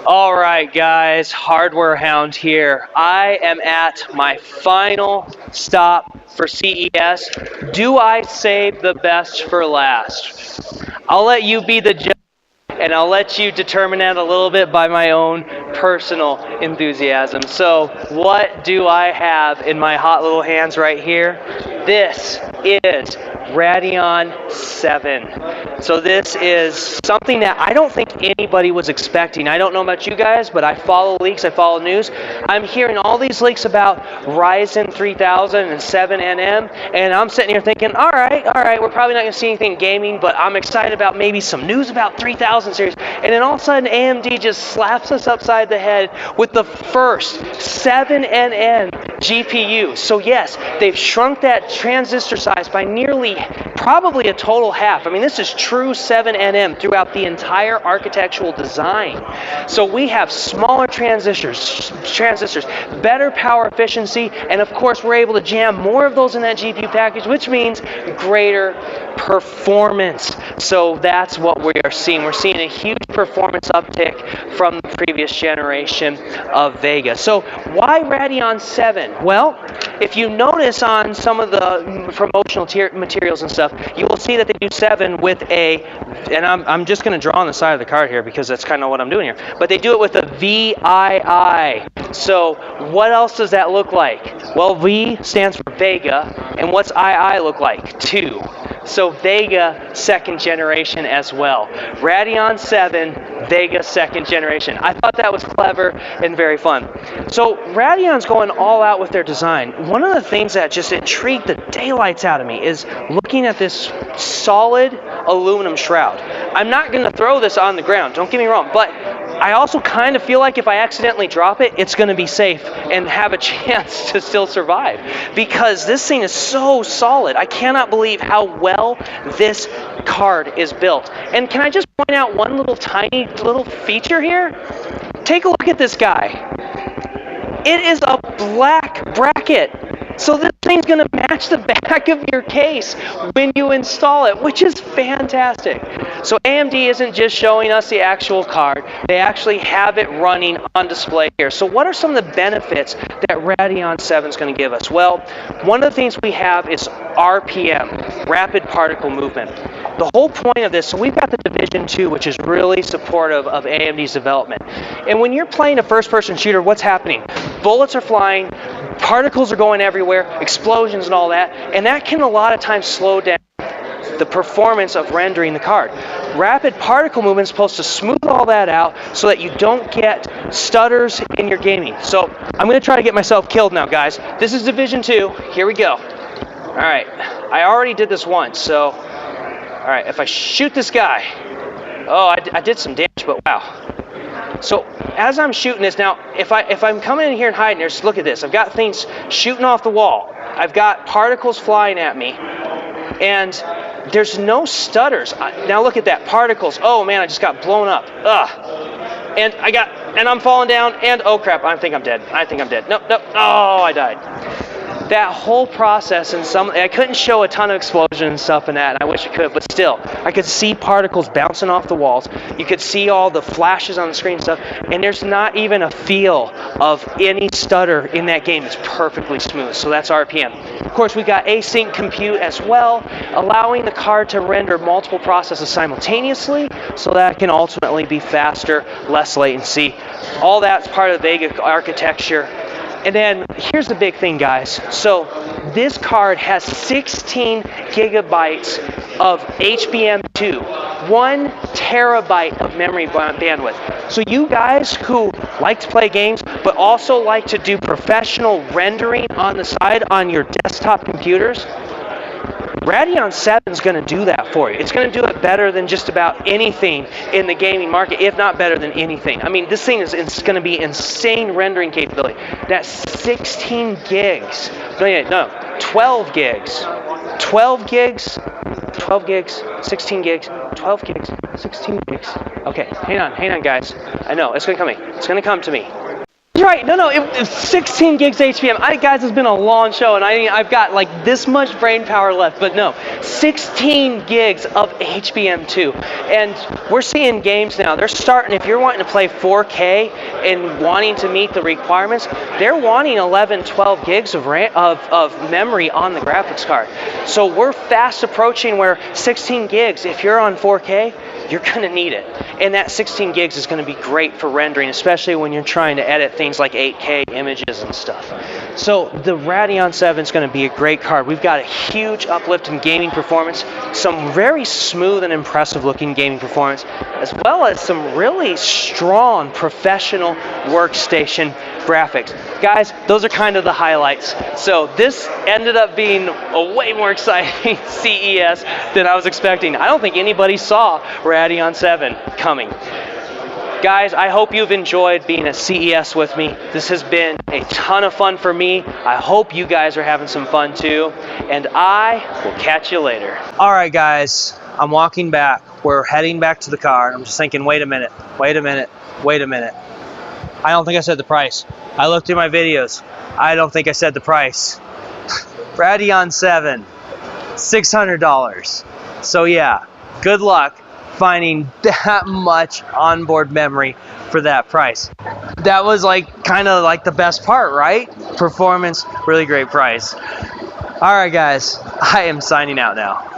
All right, guys, Hardware Hound here. I am at my final stop for CES. Do I save the best for last? I'll let you be the judge, and I'll let you determine that a little bit by my own personal enthusiasm. So, what do I have in my hot little hands right here? This is Radeon 7. So this is something that I don't think anybody was expecting. I don't know about you guys, but I follow leaks, I follow news. I'm hearing all these leaks about Ryzen 3000 and 7nm, and I'm sitting here thinking, all right, we're probably not going to see anything gaming, but I'm excited about maybe some news about 3000 series. And then all of a sudden, AMD just slaps us upside the head with the first 7nm GPU. So yes, they've shrunk that transistor size by nearly, probably a total half. I mean, this is true 7nm throughout the entire architectural design. So we have smaller transistors, better power efficiency, and of course we're able to jam more of those in that GPU package, which means greater performance. So that's what we are seeing. We're seeing a huge performance uptick from the previous generation of Vega. So why Radeon 7? Well, if you notice on some of the promotional materials and stuff, you will see that they do 7 with a, and I'm just going to draw on the side of the card here because that's kind of what I'm doing here, but they do it with a VII. So what else does that look like? Well, V stands for Vega, and what's II look like? 2. So Vega second generation as well. Radeon 7, Vega second generation. I thought that was clever and very fun. So Radeon's going all out with their design. One of the things that just intrigued the daylights out of me is looking at this solid aluminum shroud. I'm not going to throw this on the ground, don't get me wrong, but I also kind of feel like if I accidentally drop it, it's going to be safe and have a chance to still survive because this thing is so solid. I cannot believe how well this card is built. And can I just point out one little tiny little feature here? Take a look at this guy. It is a black bracket. So this thing's going to match the back of your case when you install it, which is fantastic. So AMD isn't just showing us the actual card. They actually have it running on display here. So what are some of the benefits that Radeon 7 is going to give us? Well, one of the things we have is RPM, rapid particle movement. The whole point of this, so we've got the Division 2, which is really supportive of AMD's development. And when you're playing a first-person shooter, what's happening? Bullets are flying, particles are going everywhere, explosions and all that, and that can a lot of times slow down the performance of rendering the card. Rapid particle movement is supposed to smooth all that out so that you don't get stutters in your gaming. So I'm going to try to get myself killed now, guys. This is Division 2. Here we go. All right. I already did this once, so... All right, if I shoot this guy... Oh, I did some damage, but wow. So as I'm shooting this, now if I'm coming in here and hiding, just look at this. I've got things shooting off the wall. I've got particles flying at me, and there's no stutters. Now look at that, particles. Oh man, I just got blown up. Ugh. And I'm falling down, and oh crap, I think I'm dead. Nope. Oh, I died. That whole process, and I couldn't show a ton of explosions and stuff in that, and I wish I could, but still, I could see particles bouncing off the walls. You could see all the flashes on the screen and stuff, and there's not even a feel of any stutter in that game. It's perfectly smooth, so that's RPM. Of course, we got async compute as well, allowing the card to render multiple processes simultaneously, so that can ultimately be faster, less latency. All that's part of the Vega architecture. And then here's the big thing, guys. So this card has 16 gigabytes of HBM2, 1 terabyte of memory bandwidth. So you guys who like to play games, but also like to do professional rendering on the side on your desktop computers, Radeon 7 is going to do that for you. It's going to do it better than just about anything in the gaming market, if not better than anything. I mean, this thing is going to be insane rendering capability. That's 16 gigs. No, 12 gigs. 12 gigs, 12 gigs, 16 gigs, 12 gigs, 16 gigs. Okay, hang on, guys. I know, it's going to come to me. Right, no, it's 16 gigs HBM. Guys, it's been a long show, and I've got like this much brain power left, but no, 16 gigs of HBM2. And we're seeing games now, they're starting, if you're wanting to play 4K and wanting to meet the requirements, they're wanting 11, 12 gigs of memory on the graphics card. So we're fast approaching where 16 gigs, if you're on 4K, you're going to need it. And that 16 gigs is going to be great for rendering, especially when you're trying to edit things like 8K images and stuff. So the Radeon 7 is going to be a great card. We've got a huge uplift in gaming performance, some very smooth and impressive looking gaming performance, as well as some really strong professional workstation graphics. Guys, those are kind of the highlights. So this ended up being a way more exciting CES than I was expecting. I don't think anybody saw Radeon 7 coming. Guys, I hope you've enjoyed being at CES with me. This has been a ton of fun for me. I hope you guys are having some fun too. And I will catch you later. All right, guys, I'm walking back. We're heading back to the car. I'm just thinking, wait a minute. I don't think I said the price. I looked through my videos. I don't think I said the price. Radeon 7, $600. So yeah, good luck finding that much onboard memory for that price. That was like kind of like the best part, right? Performance, really great price. All right, guys, I am signing out now.